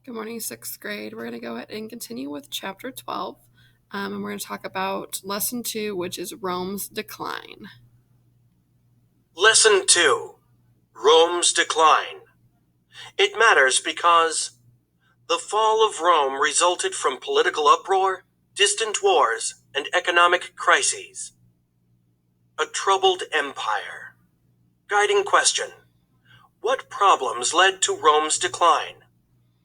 Good morning, sixth grade. We're going to go ahead and continue with chapter 12, and we're going to talk about lesson 2, which is Rome's decline. Lesson 2. Rome's decline. It matters because the fall of Rome resulted from political uproar, distant wars, and economic crises. A troubled empire. Guiding question. What problems led to Rome's decline?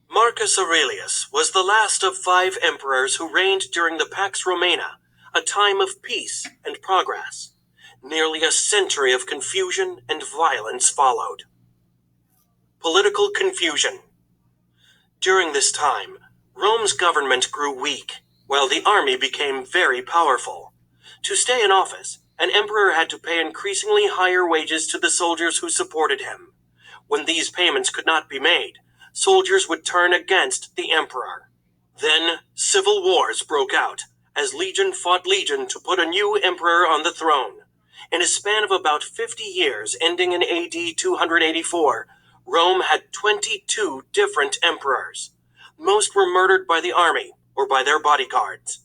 Marcus Aurelius was the last of 5 emperors who reigned during the Pax Romana, a time of peace and progress. Nearly a century of confusion and violence followed. Political confusion. During this time, Rome's government grew weak, while the army became very powerful. To stay in office, an emperor had to pay increasingly higher wages to the soldiers who supported him. When these payments could not be made, soldiers would turn against the emperor. Then, civil wars broke out, as legion fought legion to put a new emperor on the throne. In a span of about 50 years, ending in AD 284, Rome had 22 different emperors. Most were murdered by the army or by their bodyguards.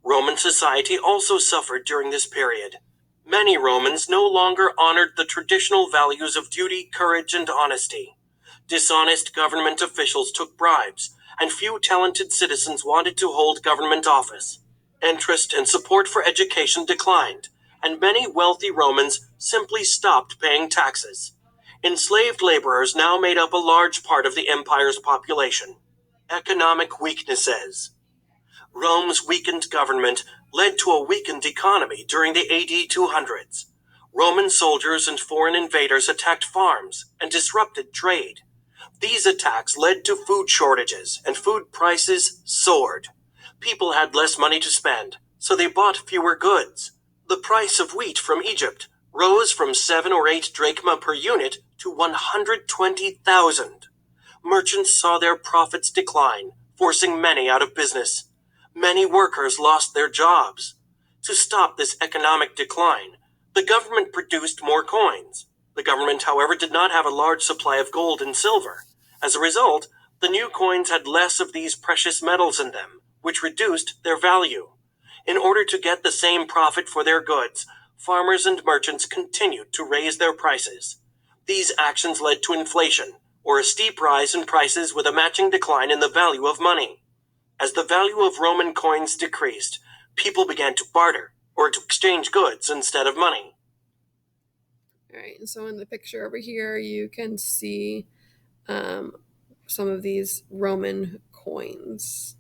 Roman society also suffered during this period. Many Romans no longer honored the traditional values of duty, courage, and honesty. Dishonest government officials took bribes, and few talented citizens wanted to hold government office. Interest and support for education declined, and many wealthy Romans simply stopped paying taxes. Enslaved laborers now made up a large part of the empire's population. Economic weaknesses. Rome's weakened government led to a weakened economy during the AD 200s. Roman soldiers and foreign invaders attacked farms and disrupted trade. These attacks led to food shortages, and food prices soared. People had less money to spend, so they bought fewer goods. The price of wheat from Egypt rose from 7 or 8 drachma per unit to 120,000. Merchants saw their profits decline, forcing many out of business. Many workers lost their jobs. To stop this economic decline, the government produced more coins. The government, however, did not have a large supply of gold and silver. As a result, the new coins had less of these precious metals in them, which reduced their value. In order to get the same profit for their goods, farmers and merchants continued to raise their prices. These actions led to inflation, or a steep rise in prices with a matching decline in the value of money. As the value of Roman coins decreased, people began to barter, or to exchange goods instead of money. All right, and so in the picture over here, you can see some of these Roman coins.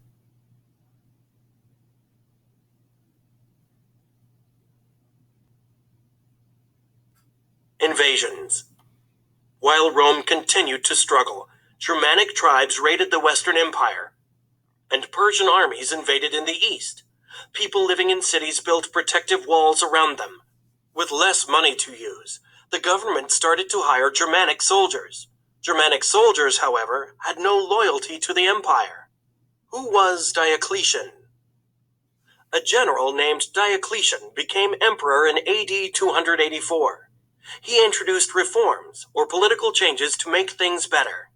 Invasions. While Rome continued to struggle, Germanic tribes raided the Western Empire, and Persian armies invaded in the east. People living in cities built protective walls around them. With less money to use, the government started to hire Germanic soldiers. Germanic soldiers, however, had no loyalty to the empire. Who was Diocletian? A general named Diocletian became emperor in AD 284. He introduced reforms, or political changes, to make things better.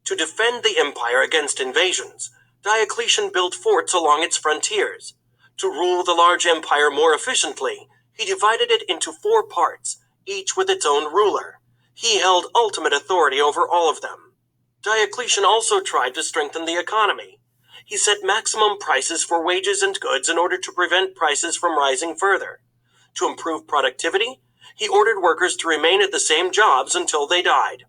To defend the empire against invasions, Diocletian built forts along its frontiers. To rule the large empire more efficiently, he divided it into 4 parts, each with its own ruler. He held ultimate authority over all of them. Diocletian also tried to strengthen the economy. He set maximum prices for wages and goods in order to prevent prices from rising further. To improve productivity, he ordered workers to remain at the same jobs until they died.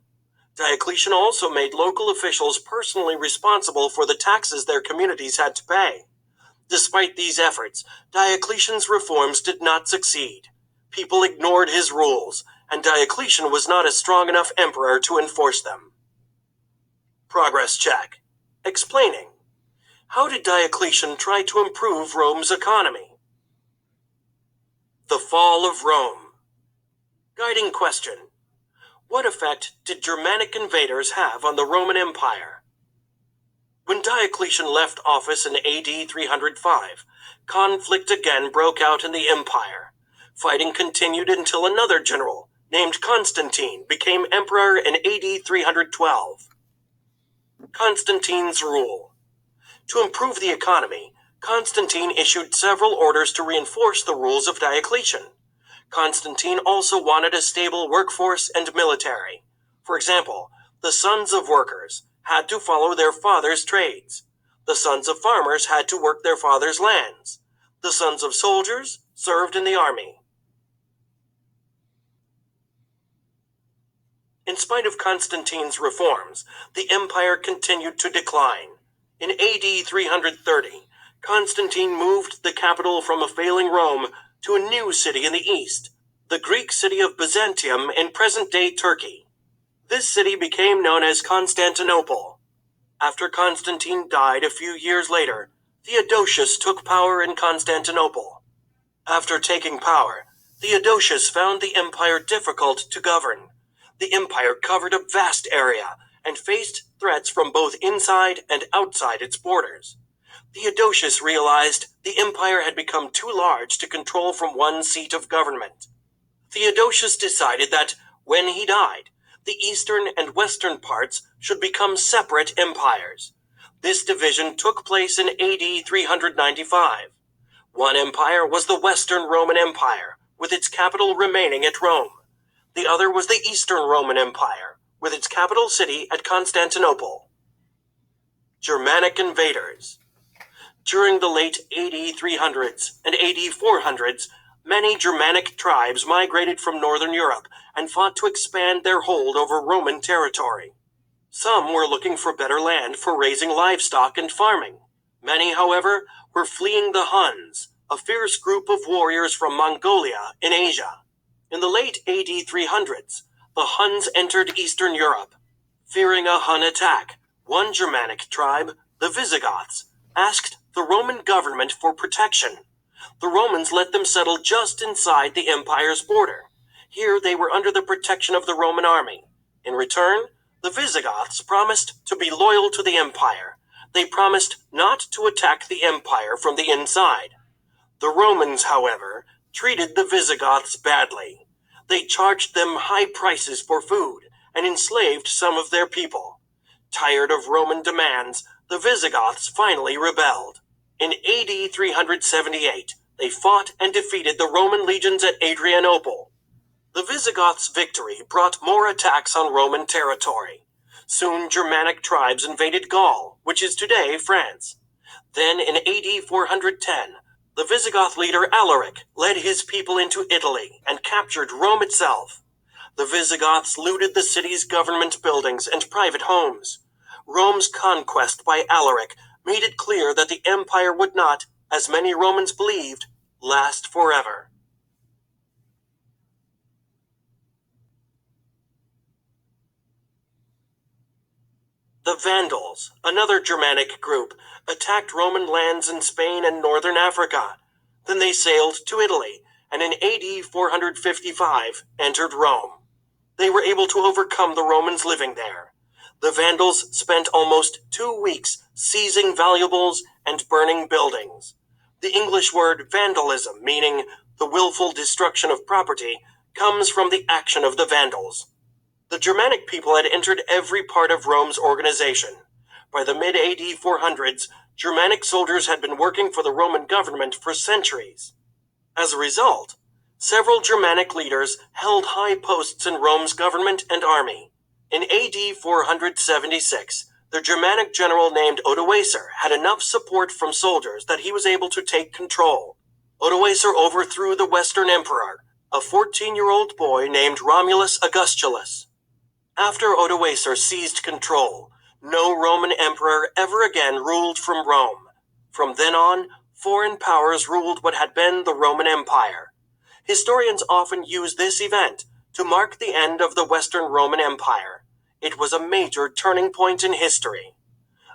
Diocletian also made local officials personally responsible for the taxes their communities had to pay. Despite these efforts, Diocletian's reforms did not succeed. People ignored his rules, and Diocletian was not a strong enough emperor to enforce them. Progress check. Explaining. How did Diocletian try to improve Rome's economy? The fall of Rome. Guiding question. What effect did Germanic invaders have on the Roman Empire? When Diocletian left office in AD 305, conflict again broke out in the empire. Fighting continued until another general, named Constantine, became emperor in AD 312. Constantine's rule. To improve the economy, Constantine issued several orders to reinforce the rules of Diocletian. Constantine also wanted a stable workforce and military. For example, the sons of workers had to follow their father's trades. The sons of farmers had to work their father's lands. The sons of soldiers served in the army. In spite of Constantine's reforms, the empire continued to decline. In AD 330, Constantine moved the capital from a failing Rome to a new city in the east, the Greek city of Byzantium in present-day Turkey. This city became known as Constantinople. After Constantine died a few years later, Theodosius took power in Constantinople. After taking power, Theodosius found the empire difficult to govern. The empire covered a vast area and faced threats from both inside and outside its borders. Theodosius realized the empire had become too large to control from one seat of government. Theodosius decided that, when he died, the eastern and western parts should become separate empires. This division took place in AD 395. One empire was the Western Roman Empire, with its capital remaining at Rome. The other was the Eastern Roman Empire, with its capital city at Constantinople. Germanic invaders. During the late AD 300s and AD 400s, many Germanic tribes migrated from northern Europe and fought to expand their hold over Roman territory. Some were looking for better land for raising livestock and farming. Many, however, were fleeing the Huns, a fierce group of warriors from Mongolia in Asia. In the late AD 300s, the Huns entered Eastern Europe. Fearing a Hun attack, one Germanic tribe, the Visigoths, asked the Roman government for protection. The Romans let them settle just inside the empire's border. Here they were under the protection of the Roman army. In return, the Visigoths promised to be loyal to the empire. They promised not to attack the empire from the inside. The Romans, however, treated the Visigoths badly. They charged them high prices for food and enslaved some of their people. Tired of Roman demands, the Visigoths finally rebelled. In AD 378, they fought and defeated the Roman legions at Adrianople. The Visigoths' victory brought more attacks on Roman territory. Soon Germanic tribes invaded Gaul, which is today France. Then in AD 410, the Visigoth leader Alaric led his people into Italy and captured Rome itself. The Visigoths looted the city's government buildings and private homes. Rome's conquest by Alaric made it clear that the empire would not, as many Romans believed, last forever. The Vandals, another Germanic group, attacked Roman lands in Spain and northern Africa. Then they sailed to Italy, and in AD 455 entered Rome. They were able to overcome the Romans living there. The Vandals spent almost 2 weeks seizing valuables and burning buildings. The English word vandalism, meaning the willful destruction of property, comes from the action of the Vandals. The Germanic people had entered every part of Rome's organization. By the mid-AD 400s, Germanic soldiers had been working for the Roman government for centuries. As a result, several Germanic leaders held high posts in Rome's government and army. In AD 476, the Germanic general named Odoacer had enough support from soldiers that he was able to take control. Odoacer overthrew the Western Emperor, a 14-year-old boy named Romulus Augustulus. After Odoacer seized control, no Roman emperor ever again ruled from Rome. From then on, foreign powers ruled what had been the Roman Empire. Historians often use this event to mark the end of the Western Roman Empire. It was a major turning point in history.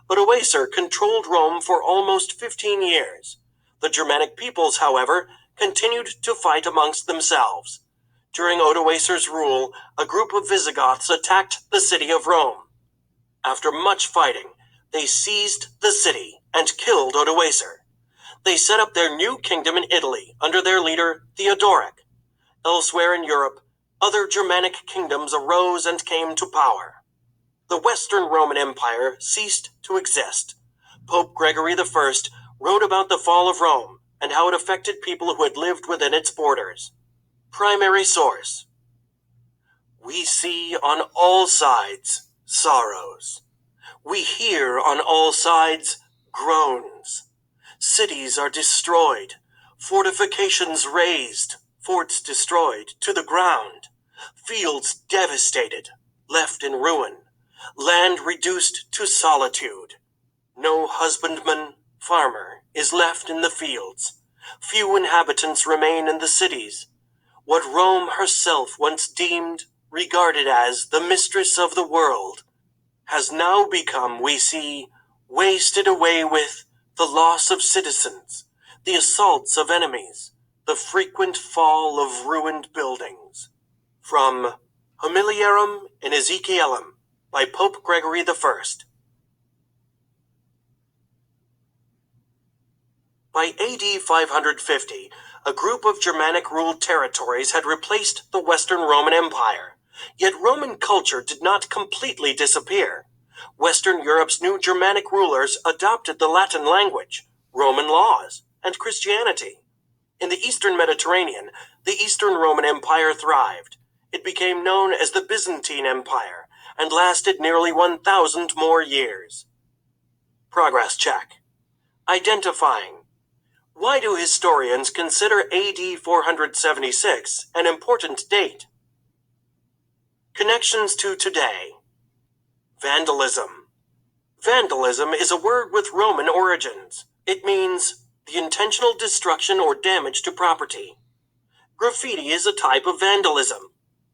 Odoacer controlled Rome for almost 15 years. The Germanic peoples, however, continued to fight amongst themselves. During Odoacer's rule, a group of Visigoths attacked the city of Rome. After much fighting, they seized the city and killed Odoacer. They set up their new kingdom in Italy under their leader Theodoric. Elsewhere in Europe, other Germanic kingdoms arose and came to power. The the Western Roman Empire ceased to exist. Pope Gregory I wrote about the fall of Rome and how it affected people who had lived within its borders. Primary source. We see on all sides sorrows. We hear on all sides groans. Cities are destroyed, fortifications razed, forts destroyed to the ground, fields devastated, left in ruin, land reduced to solitude. No husbandman, farmer is left in the fields. Few inhabitants remain in the cities. What Rome herself once deemed, regarded as the mistress of the world, has now become, we see, wasted away with the loss of citizens, the assaults of enemies, the frequent fall of ruined buildings. From Homiliarum in Ezekielum by Pope Gregory I. By AD 550, a group of Germanic-ruled territories had replaced the Western Roman Empire. Yet Roman culture did not completely disappear. Western Europe's new Germanic rulers adopted the Latin language, Roman laws, and Christianity. In the Eastern Mediterranean, the Eastern Roman Empire thrived. It became known as the Byzantine Empire and lasted nearly 1,000 more years. Progress check. Identifying. Why do historians consider AD 476 an important date? Connections to today. Vandalism. Vandalism is a word with Roman origins. It means the intentional destruction or damage to property. Graffiti is a type of vandalism.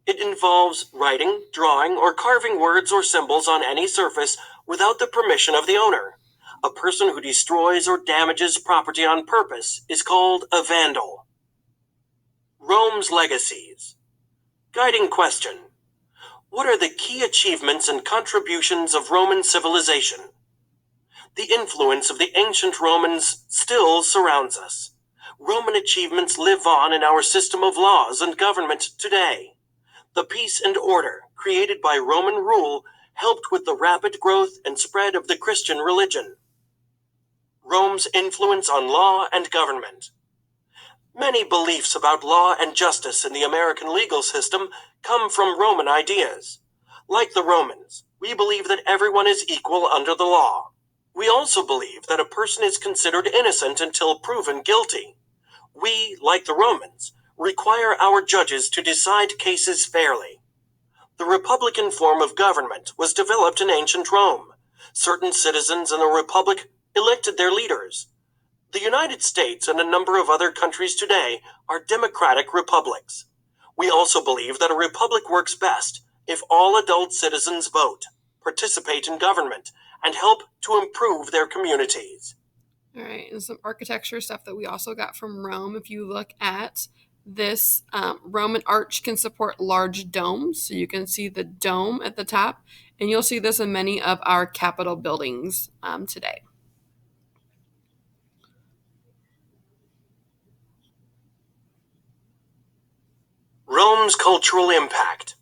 It involves writing, drawing, or carving words or symbols on any surface without the permission of the owner. A person who destroys or damages property on purpose is called a vandal. Rome's legacies. Guiding question. What are the key achievements and contributions of Roman civilization? The influence of the ancient Romans still surrounds us. Roman achievements live on in our system of laws and government today. The peace and order created by Roman rule helped with the rapid growth and spread of the Christian religion. Rome's influence on law and government. Many beliefs about law and justice in the American legal system come from Roman ideas. Like the Romans, we believe that everyone is equal under the law. We also believe that a person is considered innocent until proven guilty. We, like the Romans, require our judges to decide cases fairly. The republican form of government was developed in ancient Rome. Certain citizens in the republic elected their leaders. The United States and a number of other countries today are democratic republics. We also believe that a republic works best if all adult citizens vote, participate in government, and help to improve their communities. All right, and some architecture stuff that we also got from Rome. If you look at this, Roman arch can support large domes, so you can see the dome at the top, and you'll see this in many of our Capitol buildings today. Rome's cultural impact.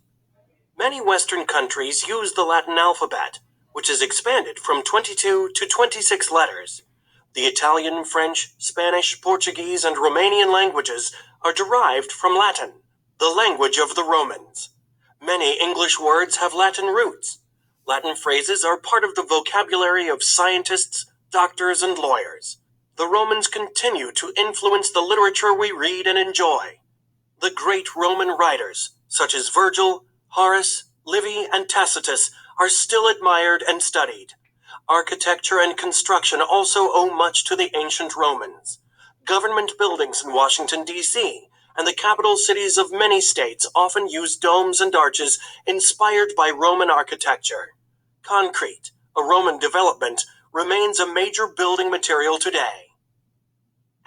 Many Western countries use the Latin alphabet, which is expanded from 22 to 26 letters. The Italian, French, Spanish, Portuguese, and Romanian languages are derived from Latin, the language of the Romans. Many English words have Latin roots. Latin phrases are part of the vocabulary of scientists, doctors, and lawyers. The Romans continue to influence the literature we read and enjoy. The great Roman writers, such as Virgil, Horace, Livy, and Tacitus, are still admired and studied. Architecture and construction also owe much to the ancient Romans. Government buildings in Washington, D.C., and the capital cities of many states often use domes and arches inspired by Roman architecture. Concrete, a Roman development, remains a major building material today.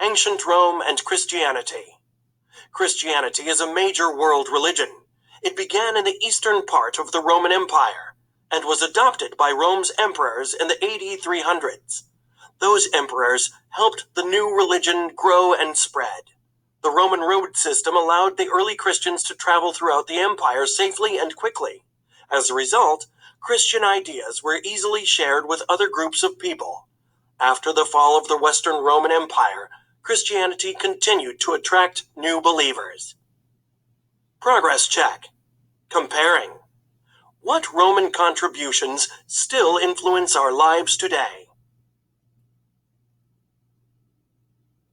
Ancient Rome and Christianity. Christianity is a major world religion. It began in the eastern part of the Roman Empire and was adopted by Rome's emperors in the AD 300s. Those emperors helped the new religion grow and spread. The Roman road system allowed the early Christians to travel throughout the empire safely and quickly. As a result, Christian ideas were easily shared with other groups of people. After the fall of the Western Roman Empire, Christianity continued to attract new believers. Progress check. Comparing. What Roman contributions still influence our lives today?